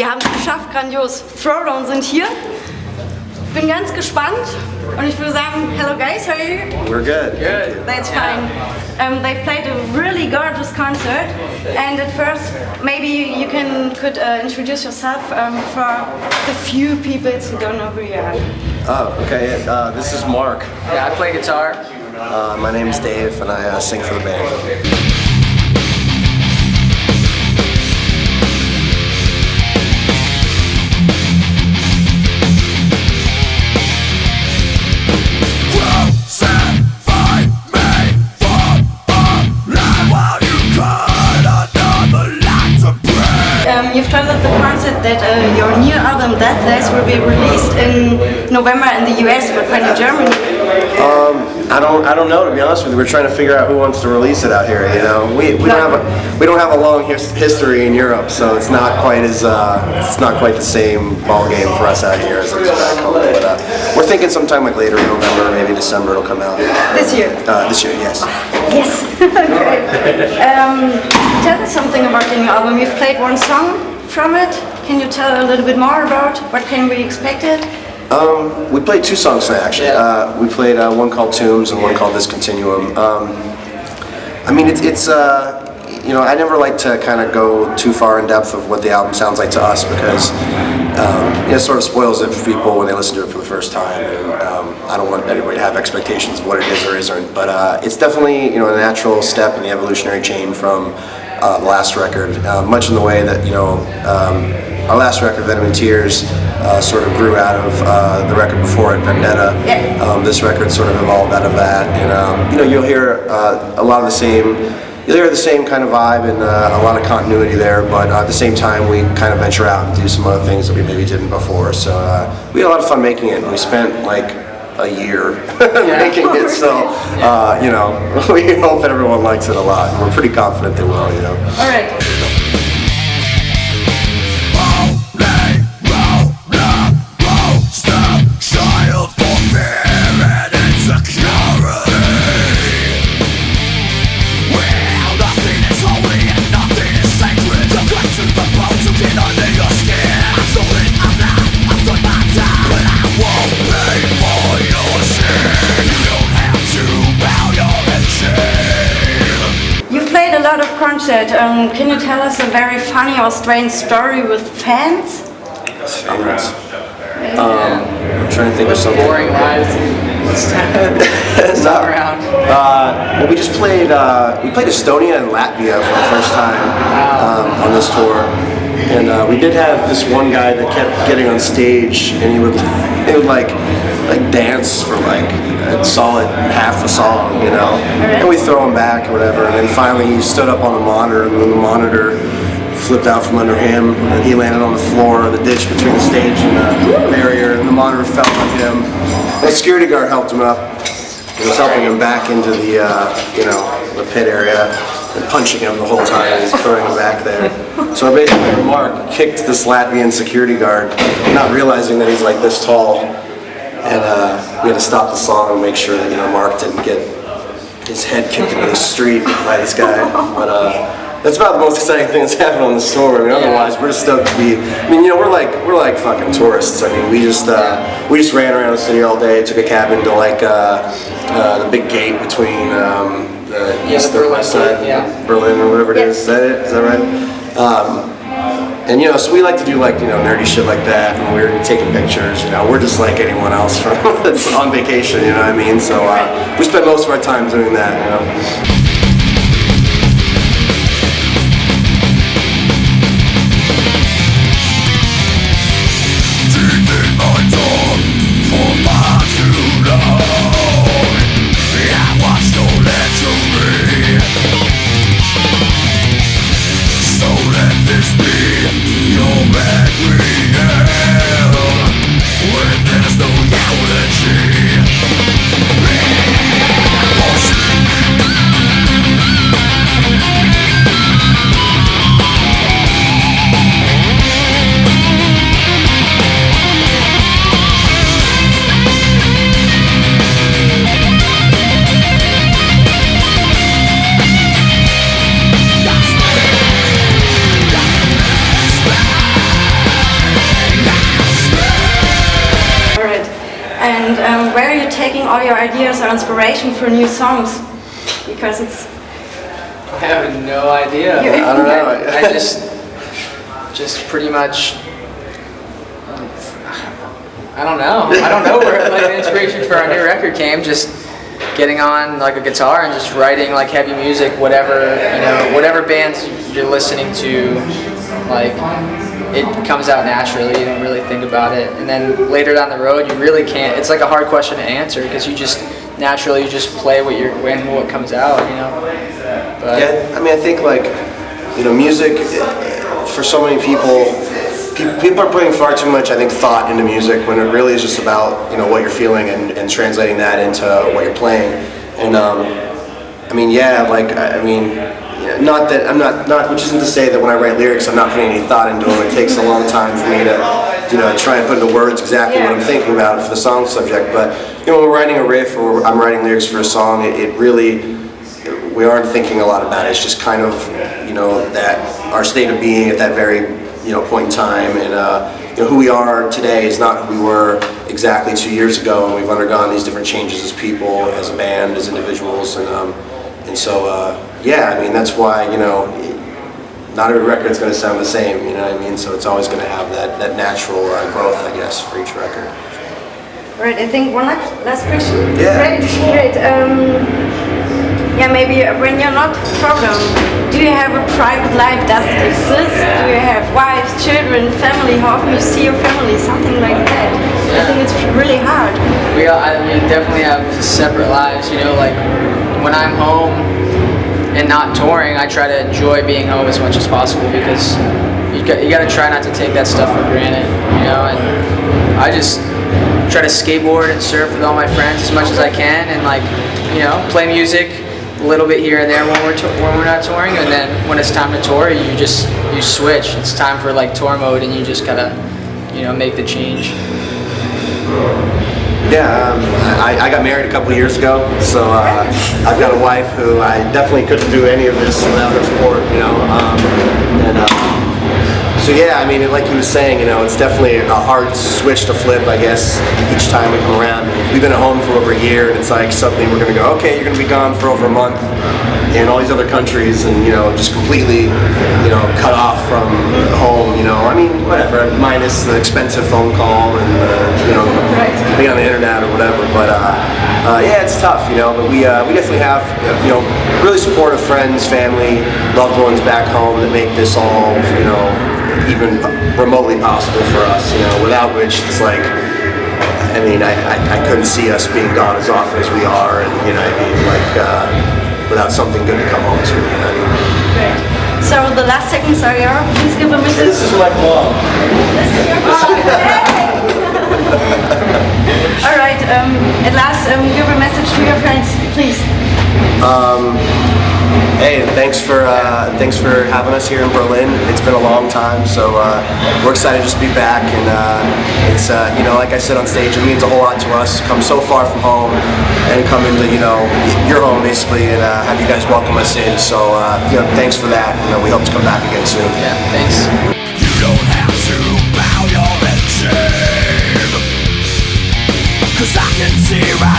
Wir haben es geschafft, grandios. Throwdown sind hier. Bin ganz gespannt und ich würde sagen, hello guys, how are you? We're good. Good. That's fine. They played a really gorgeous concert, and at first, maybe you could introduce yourself for the few people who don't know who you are. Oh, okay. This is Mark. Yeah, I play guitar. My name is Dave, and I sing for the band. You've told at the concert that your new album Death Days will be released in November in the US, but when in Germany? I don't know, to be honest with you. We're trying to figure out who wants to release it out here. You know, we don't have a long history in Europe, so it's not quite the same ball game for us out here as it is back home. But we're thinking sometime like later in November, maybe December, it'll come out. This year. This year, yes. Yes. Okay. Tell us something about the new album. You've played one song from it. Can you tell a little bit more about what can we expect it? We played two songs tonight, actually. We played one called Tombs and one called Discontinuum. I mean, it's you know, I never like to kind of go too far in depth of what the album sounds like to us because it sort of spoils it for people when they listen to it for the first time. And I don't want anybody to have expectations of what it is or isn't. But it's definitely, you know, a natural step in the evolutionary chain from the last record, much in the way that, you know, our last record, Venom and Tears, sort of grew out of the record before it, Vendetta. This record sort of evolved out of that, and you know, you'll hear a lot of the same. You'll hear the same kind of vibe and a lot of continuity there, but at the same time, we kind of venture out and do some other things that we maybe didn't before. So we had a lot of fun making it. We spent like a year making it, so you know, we hope that everyone likes it a lot. We're pretty confident they will, you know. All right. Concert. Can you tell us a very funny or strange story with fans? I'm trying to think of something. Boring lives. Not around. Well, we just played. We played Estonia and Latvia for the first time on this tour, and we did have this one guy that kept getting on stage, and he would like dance for like a solid half a song, you know, and we throw him back or whatever, and then finally he stood up on the monitor, and then the monitor flipped out from under him, and he landed on the floor of the ditch between the stage and the barrier, and the monitor fell on him. The security guard helped him up. He was helping him back into the, you know, the pit area and punching him the whole time. He's throwing him back there. So basically, Mark kicked this Latvian security guard, not realizing that he's like this tall. And we had to stop the song and make sure that, you know, Mark didn't get his head kicked into the street by this guy. But that's about the most exciting thing that's happened on this tour. I mean, otherwise we're just stoked to be. I mean, you know, we're like fucking tourists. I mean, we just ran around the city all day, took a cab into like the big gate between the east and west side, Berlin or whatever it is. Is that it? Is that right? And you know, so we like to do like, you know, nerdy shit like that, and we're taking pictures. You know, we're just like anyone else that's on vacation. You know what I mean? So we spend most of our time doing that. You know. all your ideas or inspiration for new songs? Because it's... I have no idea. I don't know. I just pretty much, I don't know where like the inspiration for our new record came. Just getting on like a guitar and just writing like heavy music, whatever bands you're listening to, like it comes out naturally. You don't really think about it, and then later down the road, you really can't. It's like a hard question to answer because you just naturally play what comes out. But yeah, I mean, I think like music for so many people are putting far too much, I think, thought into music when it really is just about what you're feeling and translating that into what you're playing. And I mean, yeah, like I mean, not that I'm not, which isn't to say that when I write lyrics I'm not putting any thought into them. It takes a long time for me to try and put into words exactly what I'm thinking about for the song subject. But when we're writing a riff or I'm writing lyrics for a song, it really, we aren't thinking a lot about it. It's just kind of that our state of being at that very point in time, and who we are today is not who we were exactly 2 years ago, and we've undergone these different changes as people, as a band, as individuals, and so yeah, I mean that's why not every record's going to sound the same, you know what I mean? So it's always going to have that natural growth, I guess, for each record. Right, I think one last question. Yeah. Great. Yeah, maybe when you're not Throwdown, do you have a private life? Does it exist? Do you have wives, children, family? How often you see your family? Something like that. I think it's really hard. We definitely have separate lives. Like when I'm home and not touring, I try to enjoy being home as much as possible because you got to try not to take that stuff for granted. And I just try to skateboard and surf with all my friends as much as I can, and play music a little bit here and there when we're not touring, and then when it's time to tour, you switch. It's time for like tour mode, and you just gotta make the change. Yeah, I got married a couple of years ago, so I've got a wife who I definitely couldn't do any of this without her support, so yeah, I mean, like he was saying, it's definitely a hard switch to flip, I guess, each time we come around. We've been at home for over a year, and it's like suddenly we're going to go, okay, you're going to be gone for over a month in all these other countries, and just completely, cut off from home. I mean, whatever, minus the expensive phone call and being on the internet or whatever. But yeah, it's tough, But we definitely have, really supportive friends, family, loved ones back home that make this all, even remotely possible for us, without which it's like, I mean, I couldn't see us being gone as often as we are, and without something good to come home to, Great. So the last seconds are yours. Please give a message. This is my blog. This is your blog. All right. At last, give a message to your friends, please. Hey, thanks for having us here in Berlin. It's been a long time, so we're excited to just be back. And it's like I said on stage, it means a whole lot to us. Come so far from home and come into your home basically, and have you guys welcome us in. So thanks for that. We hope to come back again soon. Yeah, thanks. You don't have to bow your head, 'cause I can see right